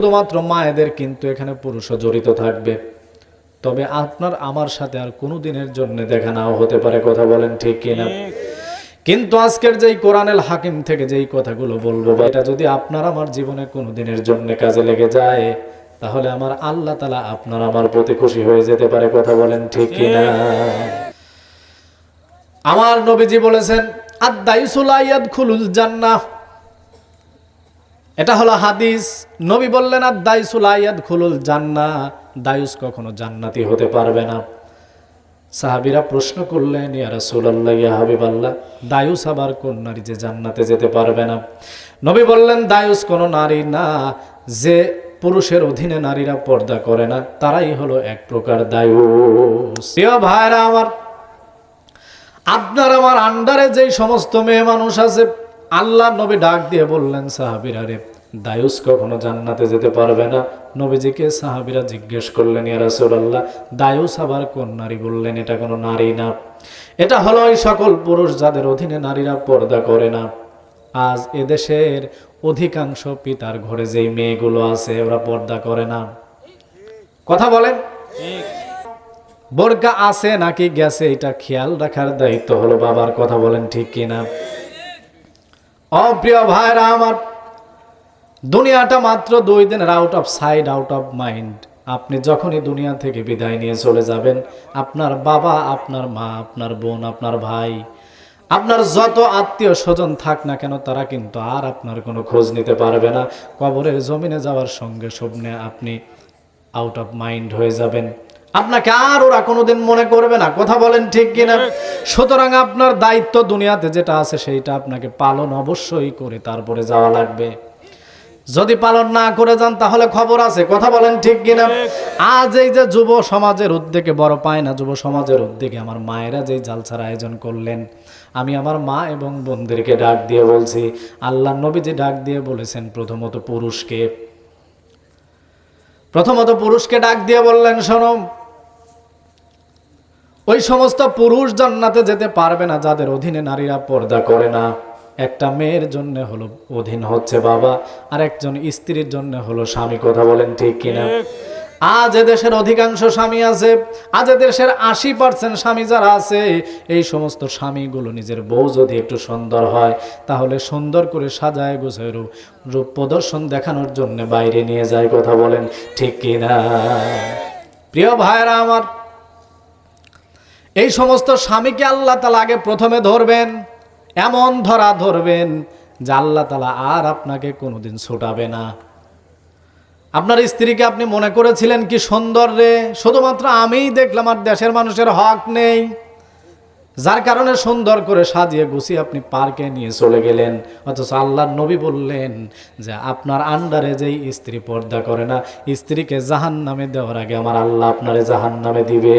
শুধুমাত্র মায়েদের কিন্তু এখানে পুরুষও জড়িত থাকবে, তবে আপনার আমার সাথে আর কোনো দিনের জন্য দেখা নাও হতে পারে, কথা বলেন ঠিক কিনা? কিন্তু আজকের যেই কোরআনুল হাকিম থেকে যেই কথাগুলো বলবো, এটা যদি আপনার আমার জীবনে কোনো দিনের জন্য কাজে লেগে যায়, তাহলে আমার আল্লাহ তাআলা আপনার আমার প্রতি খুশি হয়ে যেতে পারে, কথা বলেন ঠিক কিনা? আমার নবীজি বলেছেন আদ-দায়ুসু লা ইয়াদখুলুল জান্নাহ, এটা হলো হাদিস। নবী বললেন আদ-দায়ুসু লা ইয়াদখুলুল জান্নাহ, দায়ুস কখনো জান্নাতি হতে পারবে না। সাহাবীরা প্রশ্ন করলেন, ইয়া রাসূলুল্লাহ, ইয়া হাবিবাল্লাহ, দায়ুস আবার কোন নারী যে জান্নাতে যেতে পারবে না? নবী বললেন দায়ুস কোন নারী না, যে পুরুষের অধীনে নারীরা পর্দা করে না, তারাই হলো এক প্রকার দায়ুস। প্রিয় ভাইরা আমার, আপনার আমার আন্ডারে যেই সমস্ত মেয়ে মানুষ আছে, আল্লাহ নবী ডাক দিয়ে বললেন সাহাবীরা রে, দায়ুস কখনো জান্নাতে যেতে পারবে না। নবীজিকে সাহাবীরা জিজ্ঞেস করলেন, ইয়া রাসূলুল্লাহ, দায়ুস আবার কোন নারী? বললেন এটা কোনো নারী না, এটা হলো ওই সকল পুরুষ যাদের অধীনে নারীরা পর্দা করে না। আজ এদেশের অধিকাংশ পিতার ঘরে যেই মেয়েগুলো আছে ওরা পর্দা করে না, কথা বলেন। বোরকা আছে নাকি গেছে, এটা খেয়াল রাখার দায়িত্ব হলো বাবার, কথা বলেন ঠিক কিনা? অপ্রিয় ভাইরা আমার, দুনিয়াটা মাত্র 2 দিনের out of side, out of mind. আপনি যখনই দুনিয়া থেকে বিদায় নিয়ে চলে যাবেন, আপনার বাবা, আপনার মা, আপনার বোন, আপনার ভাই, আপনার যত আত্মীয় স্বজন থাক না কেন, তারা কিন্তু আর আপনার কোনো খোঁজ নিতে পারবে না। কবরের জমিনে যাওয়ার সঙ্গে সঙ্গে আপনি আউট অফ মাইন্ড হয়ে যাবেন, আপনাকে আর ওরা কোনোদিন মনে করবে না, কথা বলেন ঠিক কিনা? সুতরাং আপনার দায়িত্ব দুনিয়াতে যেটা আছে সেইটা আপনাকে পালন অবশ্যই করে তারপরে যাওয়া লাগবে। যদি পালন না করে যান তাহলে খবর আছে, কথা বলেন ঠিক কিনা? আজ এই যে যুব সমাজের উদ্যোগে, বড় পায় না, যুব সমাজের উদ্যোগে আমার মায়েরা যেই জালসার আয়োজন করলেন, আমি আমার মা এবং বোনদেরকে ডাক দিয়ে বলছি, আল্লাহ নবীজি ডাক দিয়ে বলেছেন প্রথমত পুরুষকে ডাক দিয়ে বললেন, শোনো, ওই সমস্ত পুরুষ জান্নাতে যেতে পারবে না যাদের অধীনে নারীরা পর্দা করে না। একটা মেয়ের জন্য হলো অধীন হচ্ছে বাবা, আর একজন স্ত্রীর জন্য হলো স্বামী, কথা বলেন ঠিক কিনা? আজ এদেশের অধিকাংশ স্বামী আছে, আজ এদেশের 80% স্বামী যারা আছে, এই সমস্ত স্বামীগুলো নিজের বউ যদি একটু সুন্দর হয়, তাহলে সুন্দর করে সাজায় গোছায় রূপ প্রদর্শন দেখানোর জন্য বাইরে নিয়ে যায়, কথা বলেন ঠিক কিনা? প্রিয় ভাইরা আমার, এই সমস্ত স্বামীকে আল্লাহ তাআলা আগে প্রথমে ধরবেন, এমন ধরবেন যে আল্লাহ তাআলা আর আপনাকে কোনোদিন ছোটাবে না। আপনার স্ত্রীকে আপনি মনে করেছিলেন কি সুন্দর রে, শুধুমাত্র আমিই দেখলাম, আর দেশের মানুষের হক নেই, যার কারণে সুন্দর করে সাজিয়ে গুছিয়ে আপনি পার্কে নিয়ে চলে গেলেন। অথচ আল্লাহর নবী বললেন যে আপনার আন্ডারে যেই স্ত্রী পর্দা করে না, স্ত্রীকে জাহান্নামে দেওয়ার আগে আমার আল্লাহ আপনারে জাহান্নামে দিবে।